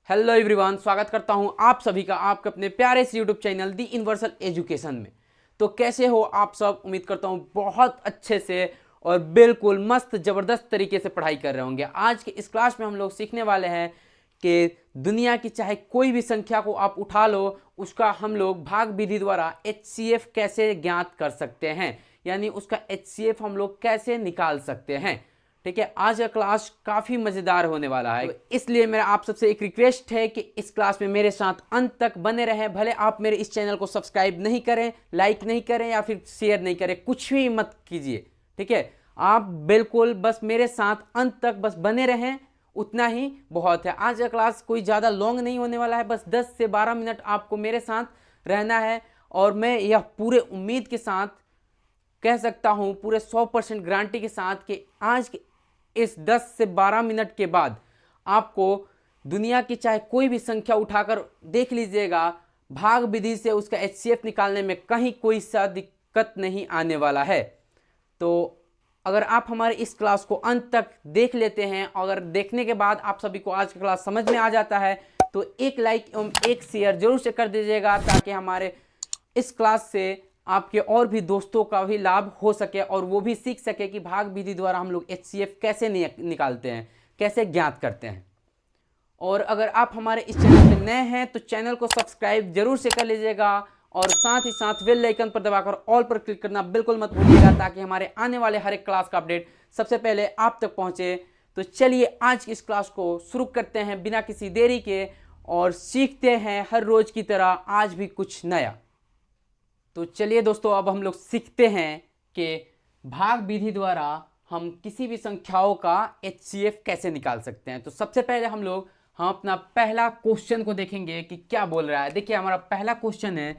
Hello everyone, स्वागत करता हूं आप सभी का आपके अपने प्यारे से यूट्यूब चैनल दी यूनिवर्सल एजुकेशन में। तो कैसे हो आप सब? उम्मीद करता हूं बहुत अच्छे से और बिल्कुल मस्त ज़बरदस्त तरीके से पढ़ाई कर रहे होंगे। आज के इस क्लास में हम लोग सीखने वाले हैं कि दुनिया की चाहे कोई भी संख्या को आप उठा लो, उसका हम लोग भाग विधि द्वारा HCF कैसे ज्ञात कर सकते हैं, यानी उसका HCF हम लोग कैसे निकाल सकते हैं। ठीक है, आज का क्लास काफ़ी मज़ेदार होने वाला है, तो इसलिए मेरा आप सबसे एक रिक्वेस्ट है कि इस क्लास में मेरे साथ अंत तक बने रहें। भले आप मेरे इस चैनल को सब्सक्राइब नहीं करें, लाइक नहीं करें या फिर शेयर नहीं करें, कुछ भी मत कीजिए। ठीक है, आप बिल्कुल बस मेरे साथ अंत तक बस बने रहें, उतना ही बहुत है। आज का क्लास कोई ज़्यादा लॉन्ग नहीं होने वाला है, बस 10 से 12 मिनट आपको मेरे साथ रहना है। और मैं यह पूरे उम्मीद के साथ कह सकता हूं, पूरे 100% गारंटी के साथ कि आज के इस 10 से 12 मिनट के बाद आपको दुनिया की चाहे कोई भी संख्या उठाकर देख लीजिएगा, भाग विधि से उसका HCF निकालने में कहीं कोई सा दिक्कत नहीं आने वाला है। तो अगर आप हमारे इस क्लास को अंत तक देख लेते हैं, अगर देखने के बाद आप सभी को आज का क्लास समझ में आ जाता है, तो एक लाइक एवं एक शेयर जरूर से कर दीजिएगा, ताकि हमारे इस क्लास से आपके और भी दोस्तों का भी लाभ हो सके और वो भी सीख सके कि भाग विधि द्वारा हम लोग HCF कैसे निकालते हैं, कैसे ज्ञात करते हैं। और अगर आप हमारे इस चैनल पर नए हैं तो चैनल को सब्सक्राइब जरूर से कर लीजिएगा और साथ ही साथ बेल आइकन पर दबाकर ऑल पर क्लिक करना बिल्कुल मत भूलिएगा, ताकि हमारे आने वाले हर एक क्लास का अपडेट सबसे पहले आप तक पहुंचे। तो चलिए आज की इस क्लास को शुरू करते हैं बिना किसी देरी के और सीखते हैं हर रोज की तरह आज भी कुछ नया। तो चलिए दोस्तों, अब हम लोग सीखते हैं कि भाग विधि द्वारा हम किसी भी संख्याओं का HCF कैसे निकाल सकते हैं। तो सबसे पहले हम अपना पहला क्वेश्चन को देखेंगे कि क्या बोल रहा है। देखिए, हमारा पहला क्वेश्चन है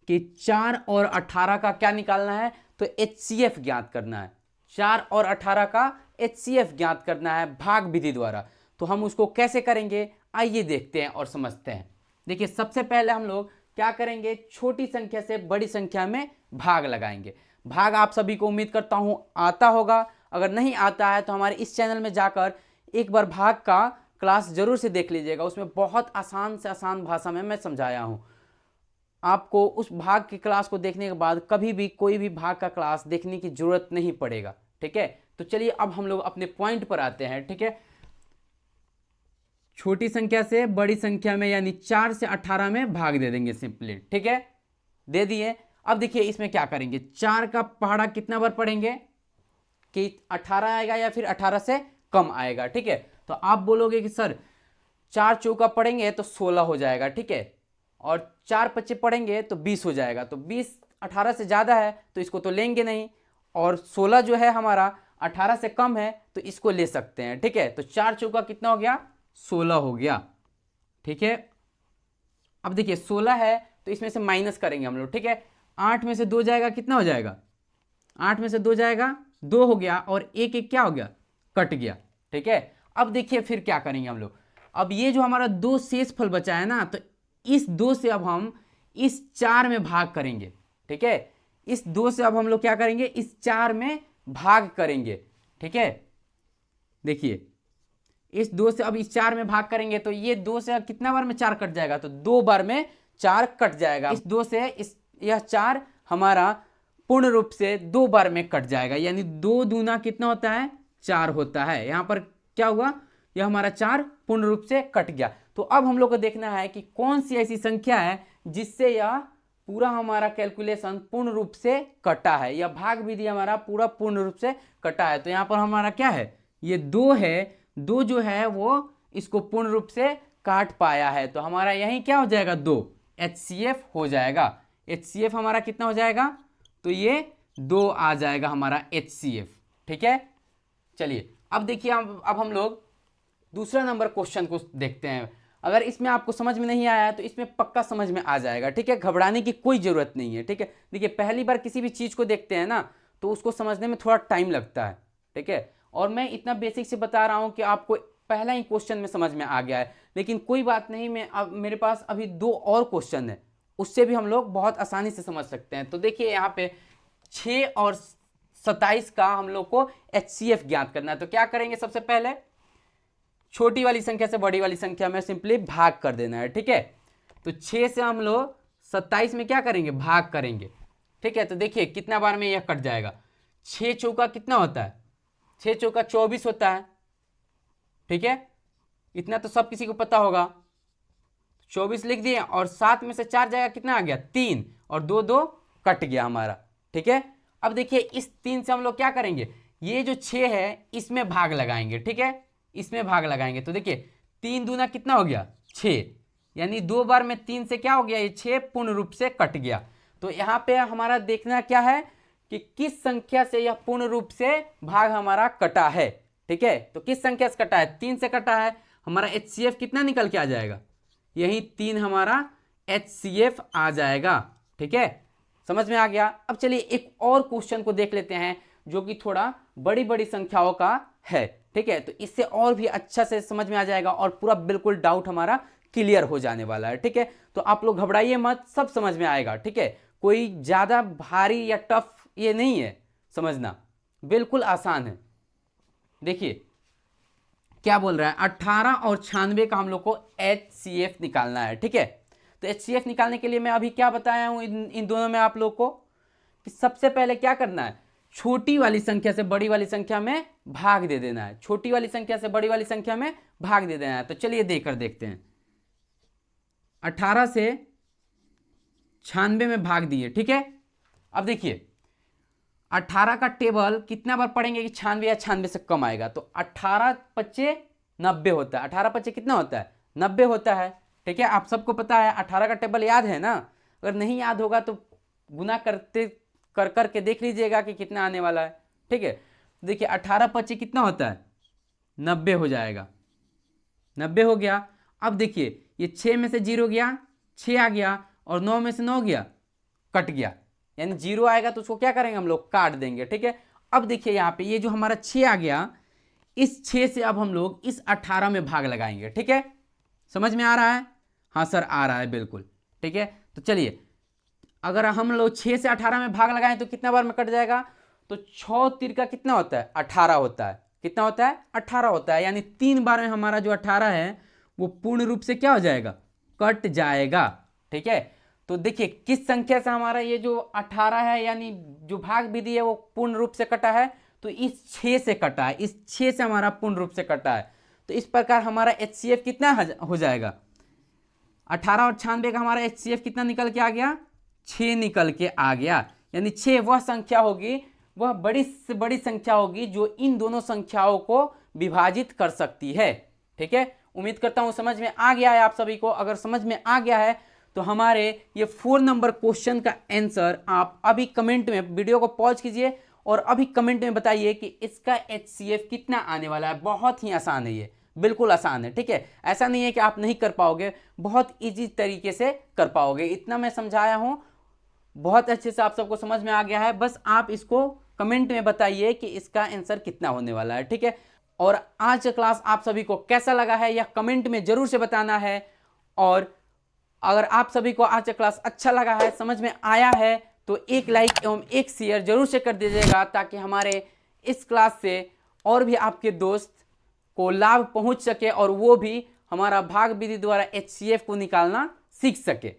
कि 4 और 18 का क्या निकालना है, तो HCF ज्ञात करना है। 4 और 18 का HCF ज्ञात करना है भाग विधि द्वारा। तो हम उसको कैसे करेंगे, आइए देखते हैं और समझते हैं। देखिए, सबसे पहले हम लोग क्या करेंगे, छोटी संख्या से बड़ी संख्या में भाग लगाएंगे। भाग आप सभी को उम्मीद करता हूं आता होगा, अगर नहीं आता है तो हमारे इस चैनल में जाकर एक बार भाग का क्लास जरूर से देख लीजिएगा। उसमें बहुत आसान से आसान भाषा में मैं समझाया हूं। आपको उस भाग की क्लास को देखने के बाद कभी भी कोई भी भाग का क्लास देखने की जरूरत नहीं पड़ेगा। ठीक है, तो चलिए अब हम लोग अपने पॉइंट पर आते हैं। ठीक है, छोटी संख्या से बड़ी संख्या में यानी 4 से 18 में भाग दे देंगे सिंपली। ठीक है, दे दिए। अब देखिए इसमें क्या करेंगे, 4 का पहाड़ा कितना बार पढ़ेंगे कि 18 आएगा या फिर 18 से कम आएगा। ठीक है, तो आप बोलोगे कि सर 4 चौका पढ़ेंगे तो 16 हो जाएगा। ठीक है, और 4 पच्चे पढ़ेंगे तो 20 हो जाएगा। तो 20 18 से ज़्यादा है तो इसको तो लेंगे नहीं, और 16 जो है हमारा 18 से कम है तो इसको ले सकते हैं। ठीक है, तो 4 चौका कितना हो गया, 16 हो गया। ठीक है, अब देखिए 16 है तो इसमें से माइनस करेंगे हम लोग। ठीक है, 8 में से 2 जाएगा, कितना हो जाएगा, 8 में से 2 जाएगा 2 हो गया, और एक एक क्या हो गया, कट गया। ठीक है, अब देखिए फिर क्या करेंगे हम लोग, अब ये जो हमारा 2 शेष फल बचा है ना, तो इस 2 से अब हम इस 4 में भाग करेंगे। ठीक है, इस 2 से अब हम लोग क्या करेंगे, इस 4 में भाग करेंगे। ठीक है, देखिए इस 2 से अब इस 4 में भाग करेंगे तो ये 2 से कितना बार में 4 कट जाएगा, तो 2 बार में 4 कट जाएगा। इस 2 से यह 4 हमारा पूर्ण रूप से 2 बार में कट जाएगा, यानी 2 दूना कितना होता है, 4 होता है। यहां पर क्या हुआ, यह हमारा 4 पूर्ण रूप से कट गया। तो अब हम लोग को देखना है कि कौन सी ऐसी संख्या है जिससे यह पूरा हमारा कैलकुलेशन पूर्ण रूप से कटा है, यह भाग विधि हमारा पूरा पूर्ण रूप से कटा है। तो यहां पर हमारा क्या है, ये 2 है, 2 जो है वो इसको पूर्ण रूप से काट पाया है, तो हमारा यही क्या हो जाएगा, 2 HCF हो जाएगा। HCF हमारा कितना हो जाएगा, तो ये 2 आ जाएगा हमारा HCF। ठीक है, चलिए अब देखिए अब हम लोग दूसरा नंबर क्वेश्चन को देखते हैं। अगर इसमें आपको समझ में नहीं आया तो इसमें पक्का समझ में आ जाएगा। ठीक है, घबराने की कोई ज़रूरत नहीं है। ठीक है, देखिए पहली बार किसी भी चीज़ को देखते हैं ना तो उसको समझने में थोड़ा टाइम लगता है। ठीक है, और मैं इतना बेसिक से बता रहा हूँ कि आपको पहला ही क्वेश्चन में समझ में आ गया है, लेकिन कोई बात नहीं, मैं अब मेरे पास अभी 2 और क्वेश्चन है, उससे भी हम लोग बहुत आसानी से समझ सकते हैं। तो देखिए यहाँ पे 6 और 27 का हम लोग को HCF ज्ञात करना है। तो क्या करेंगे, सबसे पहले छोटी वाली संख्या से बड़ी वाली संख्या में सिंपली भाग कर देना है, ठीक है। तो 6 से हम लोग 27 में क्या करेंगे, भाग करेंगे, ठीक है। तो देखिए कितना बार में यह कट जाएगा, 6 चौका कितना होता है, 6 चौका 24 होता है, ठीक है। इतना तो सब किसी को पता होगा, 24 लिख दिए और 7 में से 4 जाएगा, कितना आ गया 3 और 2 2 कट गया हमारा, ठीक है। अब देखिए इस 3 से हम लोग क्या करेंगे, ये जो 6 है इसमें भाग लगाएंगे, ठीक है, इसमें भाग लगाएंगे। तो देखिए 3 दूना कितना हो गया 6, यानी 2 बार में 3 से क्या हो गया, ये 6 पूर्ण रूप से कट गया। तो यहाँ पे हमारा देखना क्या है कि किस संख्या से यह पूर्ण रूप से भाग हमारा कटा है, ठीक है। तो किस संख्या से कटा है, 3 से कटा है, हमारा HCF कितना निकल के आ जाएगा, यही 3 हमारा HCF आ जाएगा, ठीक है। समझ में आ गया। अब चलिए एक और क्वेश्चन को देख लेते हैं जो कि थोड़ा बड़ी बड़ी संख्याओं का है, ठीक है। तो इससे और भी अच्छा से समझ में आ जाएगा और पूरा बिल्कुल डाउट हमारा क्लियर हो जाने वाला है, ठीक है। तो आप लोग घबराइए मत, सब समझ में आएगा, ठीक है। कोई ज़्यादा भारी या टफ ये नहीं है समझना, बिल्कुल आसान है। देखिए क्या बोल रहा है, 18 और 96 का हम लोग को HCF निकालना है, ठीक है। तो HCF निकालने के लिए मैं अभी क्या बताया हूं इन दोनों में आप लोग को कि सबसे पहले क्या करना है, छोटी वाली संख्या से बड़ी वाली संख्या में भाग दे देना है, छोटी वाली संख्या से बड़ी वाली संख्या में भाग दे देना है। तो चलिए देखकर देखते हैं, 18 से 96 में भाग दिए, ठीक है। अब देखिए 18 का टेबल कितना बार पढ़ेंगे कि 96 या 96 से कम आएगा, तो 18 पच्चे 90 होता है, 18 पच्चे कितना होता है 90 होता है, ठीक है। आप सबको पता है 18 का टेबल याद है ना, अगर नहीं याद होगा तो गुना करते कर के देख लीजिएगा कि कितना आने वाला है, ठीक है। देखिए 18 पच्चे कितना होता है 90 हो जाएगा, 90 हो गया। अब देखिए ये 6 में से 0 गया, 6 आ गया और 9 में से 9 गया, कट गया, यानी 0 आएगा तो उसको क्या करेंगे हम लोग काट देंगे, ठीक है। अब देखिए यहाँ पे ये जो हमारा 6 आ गया, इस 6 से अब हम लोग इस 18 में भाग लगाएंगे, ठीक है। समझ में आ रहा है, हाँ सर आ रहा है बिल्कुल, ठीक है। तो चलिए अगर हम लोग 6 से 18 में भाग लगाएं तो कितना बार में कट जाएगा, तो 6 तिरका कितना होता है 18 होता है, कितना होता है 18 होता है, यानी 3 बार में हमारा जो 18 है वो पूर्ण रूप से क्या हो जाएगा, कट जाएगा, ठीक है। तो देखिए किस संख्या से हमारा ये जो 18 है यानी जो भाग विधि है वो पूर्ण रूप से कटा है, तो इस 6 से कटा है, इस 6 से हमारा पूर्ण रूप से कटा है। तो इस प्रकार हमारा HCF कितना हो जाएगा, 18 और 96 का हमारा HCF कितना निकल के आ गया, 6 निकल के आ गया। यानी 6 वह संख्या होगी, वह बड़ी से बड़ी संख्या होगी जो इन दोनों संख्याओं को विभाजित कर सकती है, ठीक है। उम्मीद करता हूं समझ में आ गया है आप सभी को। अगर समझ में आ गया है तो हमारे ये 4 नंबर क्वेश्चन का आंसर आप अभी कमेंट में, वीडियो को पॉज कीजिए और अभी कमेंट में बताइए कि इसका HCF कितना आने वाला है। बहुत ही आसान है, ये बिल्कुल आसान है, ठीक है। ऐसा नहीं है कि आप नहीं कर पाओगे, बहुत इजी तरीके से कर पाओगे। इतना मैं समझाया हूं, बहुत अच्छे से आप सबको समझ में आ गया है। बस आप इसको कमेंट में बताइए कि इसका आंसर कितना होने वाला है, ठीक है। और आज का क्लास आप सभी को कैसा लगा है यह कमेंट में जरूर से बताना है। और अगर आप सभी को आज का क्लास अच्छा लगा है, समझ में आया है, तो एक लाइक एवं एक शेयर जरूर से कर दीजिएगा ताकि हमारे इस क्लास से और भी आपके दोस्त को लाभ पहुंच सके और वो भी हमारा भाग विधि द्वारा HCF को निकालना सीख सके।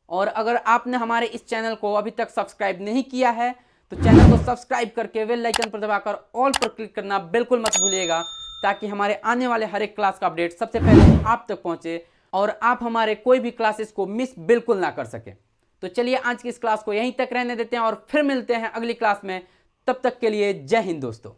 और अगर आपने हमारे इस चैनल को अभी तक सब्सक्राइब नहीं किया है तो चैनल को सब्सक्राइब करके बेल आइकन पर दबाकर ऑल पर क्लिक करना बिल्कुल मत भूलिएगा ताकि हमारे आने वाले हर एक क्लास का अपडेट सबसे पहले आप तक पहुंचे और आप हमारे कोई भी क्लासेस को मिस बिल्कुल ना कर सके। तो चलिए आज की इस क्लास को यहीं तक रहने देते हैं और फिर मिलते हैं अगली क्लास में। तब तक के लिए जय हिंद दोस्तों।